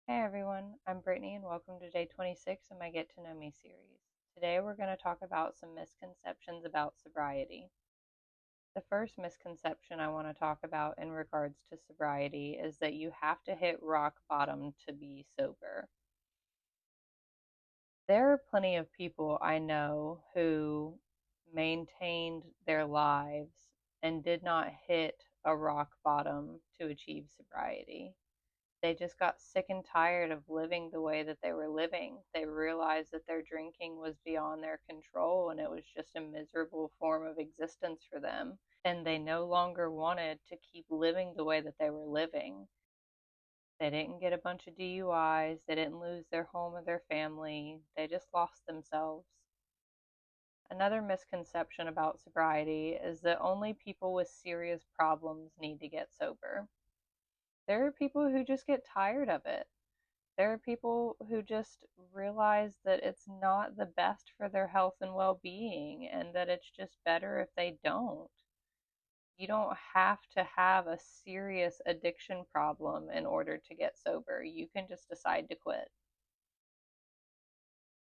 Hey everyone, I'm Brittany and welcome to day 26 of my Get to Know Me series. Today we're going to talk about some misconceptions about sobriety. The first misconception I want to talk about in regards to sobriety is that you have to hit rock bottom to be sober. There are plenty of people I know who maintained their lives and did not hit a rock bottom to achieve sobriety. They just got sick and tired of living the way that they were living. They realized that their drinking was beyond their control and it was just a miserable form of existence for them. And they no longer wanted to keep living the way that they were living. They didn't get a bunch of DUIs, they didn't lose their home or their family, they just lost themselves. Another misconception about sobriety is that only people with serious problems need to get sober. There are people who just get tired of it. There are people who just realize that it's not the best for their health and well being, and that it's just better if they don't. You don't have to have a serious addiction problem in order to get sober. You can just decide to quit.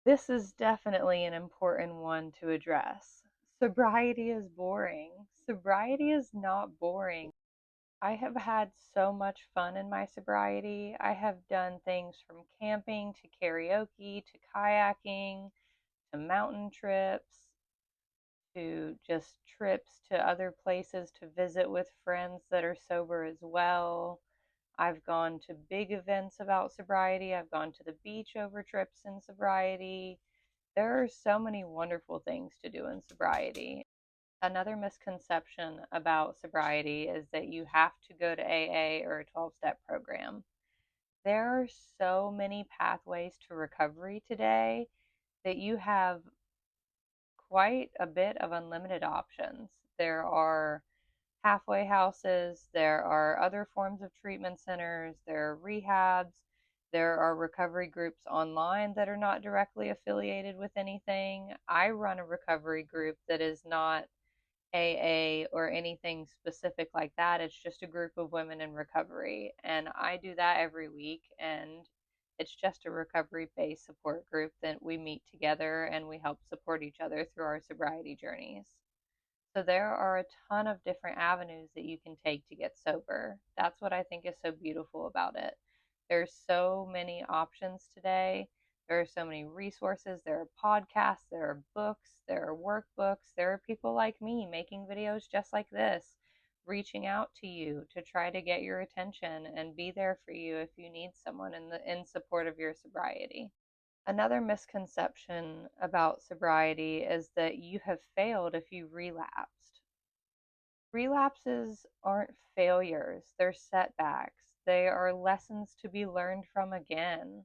This is definitely an important one to address. Sobriety is boring. Sobriety is not boring. I have had so much fun in my sobriety. I have done things from camping to karaoke to kayaking to mountain trips to just trips to other places to visit with friends that are sober as well. I've gone to big events about sobriety. I've gone to the beach over trips in sobriety. There are so many wonderful things to do in sobriety. Another misconception about sobriety is that you have to go to AA or a 12-step program. There are so many pathways to recovery today that you have quite a bit of unlimited options. There are halfway houses, there are other forms of treatment centers, there are rehabs, there are recovery groups online that are not directly affiliated with anything. I run a recovery group that is not AA or anything specific like that. It's just a group of women in recovery. And I do that every week. And it's just a recovery based support group that we meet together and we help support each other through our sobriety journeys. So there are a ton of different avenues that you can take to get sober. That's what I think is so beautiful about it. There's so many options today. There are so many resources. There are podcasts, there are books, there are workbooks. There are people like me making videos just like this, reaching out to you to try to get your attention and be there for you if you need someone in support of your sobriety. Another misconception about sobriety is that you have failed if you relapsed. Relapses aren't failures, they're setbacks. They are lessons to be learned from again.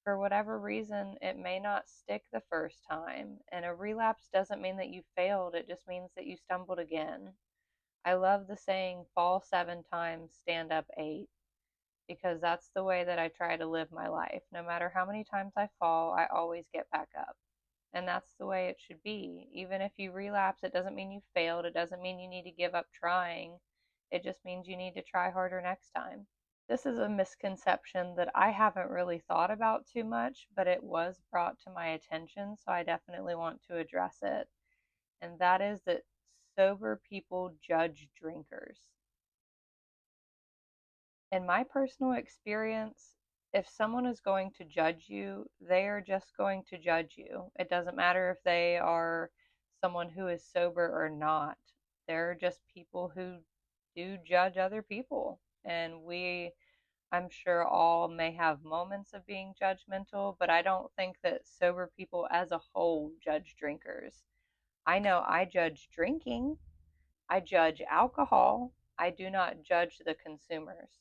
For whatever reason, it may not stick the first time, and a relapse doesn't mean that you failed, it just means that you stumbled again. I love the saying, fall 7 times, stand up 8, because that's the way that I try to live my life. No matter how many times I fall, I always get back up. And that's the way it should be. Even if you relapse, it doesn't mean you failed. It doesn't mean you need to give up trying. It just means you need to try harder next time. This is a misconception that I haven't really thought about too much, but it was brought to my attention, so I definitely want to address it. And that is that sober people judge drinkers. In my personal experience, if someone is going to judge you, they are just going to judge you. It doesn't matter if they are someone who is sober or not. They're just people who do judge other people. And I'm sure all may have moments of being judgmental, but I don't think that sober people as a whole judge drinkers. I know I judge drinking, I judge alcohol, I do not judge the consumers.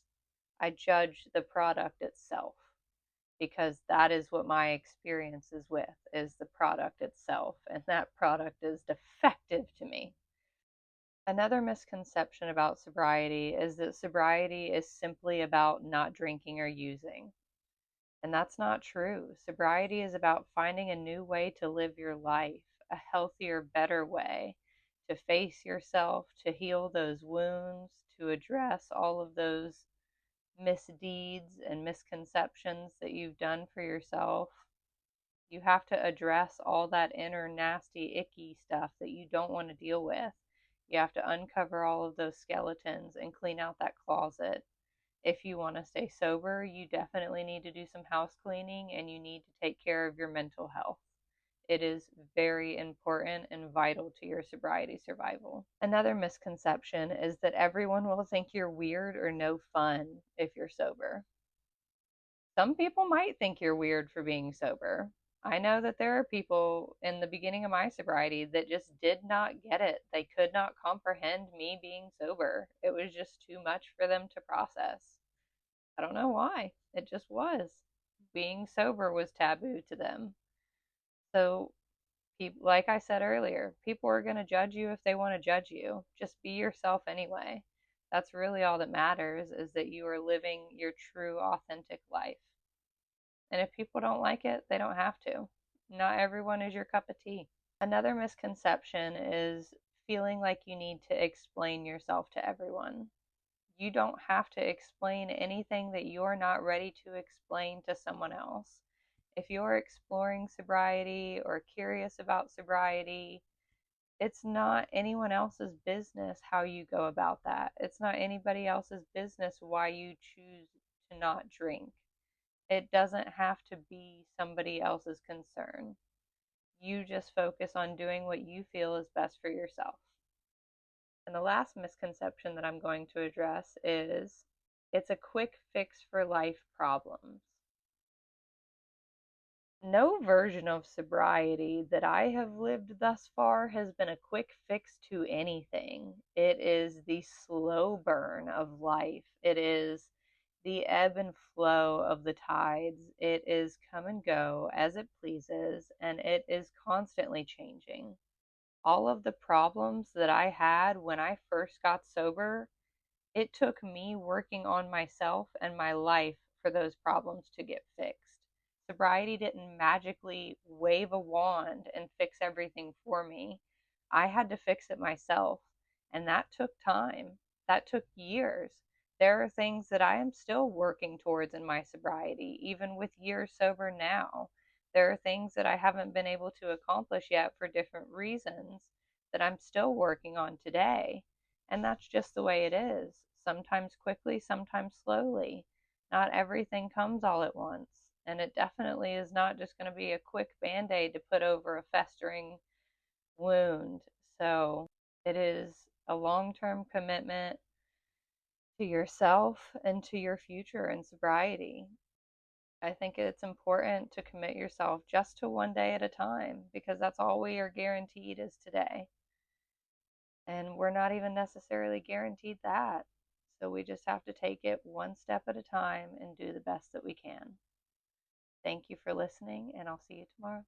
I judge the product itself because that is what my experience is with, is the product itself, and that product is defective to me. Another misconception about sobriety is that sobriety is simply about not drinking or using. And that's not true. Sobriety is about finding a new way to live your life, a healthier, better way to face yourself, to heal those wounds, to address all of those misdeeds and misconceptions that you've done for yourself. You have to address all that inner nasty, icky stuff that you don't want to deal with. You have to uncover all of those skeletons and clean out that closet. If you want to stay sober, you definitely need to do some house cleaning and you need to take care of your mental health. It is very important and vital to your sobriety survival. Another misconception is that everyone will think you're weird or no fun if you're sober. Some people might think you're weird for being sober. I know that there are people in the beginning of my sobriety that just did not get it. They could not comprehend me being sober. It was just too much for them to process. I don't know why. It just was. Being sober was taboo to them. So, like I said earlier, people are going to judge you if they want to judge you. Just be yourself anyway. That's really all that matters, is that you are living your true, authentic life. And if people don't like it, they don't have to. Not everyone is your cup of tea. Another misconception is feeling like you need to explain yourself to everyone. You don't have to explain anything that you're not ready to explain to someone else. If you're exploring sobriety or curious about sobriety, it's not anyone else's business how you go about that. It's not anybody else's business why you choose to not drink. It doesn't have to be somebody else's concern. You just focus on doing what you feel is best for yourself. And the last misconception that I'm going to address is it's a quick fix for life problems. No version of sobriety that I have lived thus far has been a quick fix to anything. It is the slow burn of life. It is the ebb and flow of the tides. It is come and go as it pleases, and it is constantly changing. All of the problems that I had when I first got sober, it took me working on myself and my life for those problems to get fixed. Sobriety didn't magically wave a wand and fix everything for me. I had to fix it myself, and that took time. That took years. There are things that I am still working towards in my sobriety, even with years sober now. There are things that I haven't been able to accomplish yet for different reasons that I'm still working on today. And that's just the way it is. Sometimes quickly, sometimes slowly. Not everything comes all at once. And it definitely is not just going to be a quick band aid to put over a festering wound. So it is a long term commitment to yourself and to your future in sobriety. I think it's important to commit yourself just to one day at a time, because that's all we are guaranteed is today. And we're not even necessarily guaranteed that. So we just have to take it one step at a time and do the best that we can. Thank you for listening, and I'll see you tomorrow.